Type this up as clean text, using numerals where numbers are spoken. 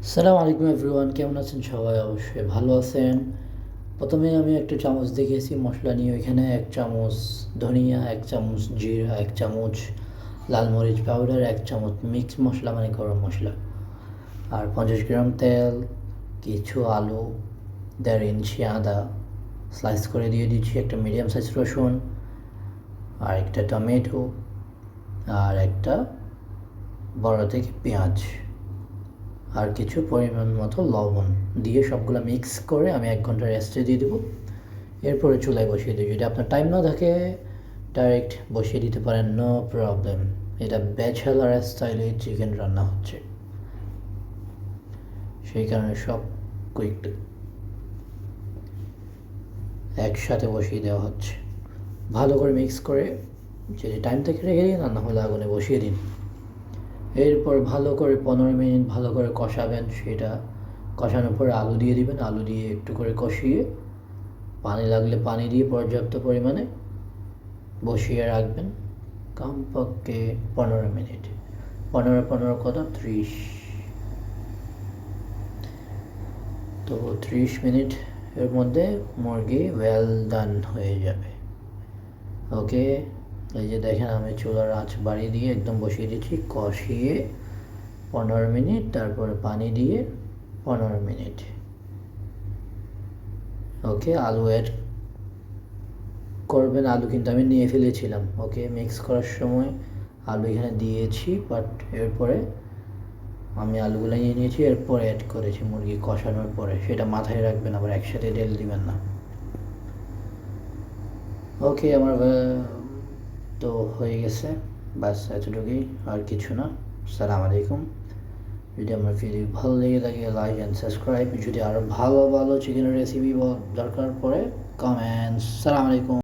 আসসালামু আলাইকুম এভরিওয়ান, কেমন আছেন সবাই? অবশ্যই ভালো আছেন। প্রথমে আমি একটা চামচ দেখিয়েছি মশলা নিয়ে, ওইখানে 1 চামচ ধনিয়া, 1 চামচ জিরা, 1 চামচ লাল মরিচ পাউডার, 1 চামচ মিক্স মশলা মানে গরম মশলা, আর 50 গ্রাম তেল, কিছু আলু, 1.5 ইঞ্চি আদা স্লাইস করে দিয়ে দিচ্ছি, একটা মিডিয়াম সাইজ রসুন, আর একটা টমেটো, আর একটা বড় থেকে পেঁয়াজ, আর কিছু পরিমাণ মতো লবণ দিয়ে সবগুলো মিক্স করে আমি 1 ঘন্টা রেস্টে দিয়ে দেবো। এরপরে চুলায় বসিয়ে দেবো। যদি আপনার টাইম না থাকে ডাইরেক্ট বসিয়ে দিতে পারেন, নো প্রবলেম। এটা ব্যাচেলার স্টাইলে চিকেন রান্না হচ্ছে, সেই কারণে সব কুইক একসাথে বসিয়ে দেওয়া হচ্ছে। ভালো করে মিক্স করে যদি টাইম থেকে রেখে দিন, আর না হলে আগুনে বসিয়ে দিন। এরপর ভালো করে 15 মিনিট ভালো করে কষাবেন। সেটা কষানোর পরে আলু দিয়ে দিবেন, আলু দিয়ে একটু করে কষিয়ে পানি লাগলে পানি দিয়ে পর্যাপ্ত পরিমাণে বসিয়ে রাখবেন কমপক্ষে 15 মিনিট। 15 কত 30, তো 30 মিনিট এর মধ্যে মুরগি ওয়েল ডান হয়ে যাবে। ওকে, এই যে দেখেন আমি চুলার আঁচ বাড়িয়ে দিয়ে একদম বসিয়ে দিচ্ছি, কষিয়ে 15 মিনিট, তারপরে পানি দিয়ে 15 মিনিট। ওকে, আলু অ্যাড করবেন। আলু কিন্তু আমি নিয়ে ফেলেছিলাম, ওকে, মিক্স করার সময় আলু এখানে দিয়েছি, বাট এরপরে আমি আলুগুলো নিয়ে নিয়েছি, এরপরে অ্যাড করেছি মুরগি কষানোর পরে। সেটা মাথায় রাখবেন, আবার একসাথে ঢেলে দিবেন না। ওকে, আমার তো হয়ে গেছে, বাস এতটুকুই, আর কিছু না। আসসালামু আলাইকুম। যদি আমার ভিডিও ভালো লেগে থাকে লাইক অ্যান্ড সাবস্ক্রাইব। যদি আরও ভালো ভালো চিকেনের রেসিপি দরকার পড়ে কমেন্টস। আসসালামু আলাইকুম।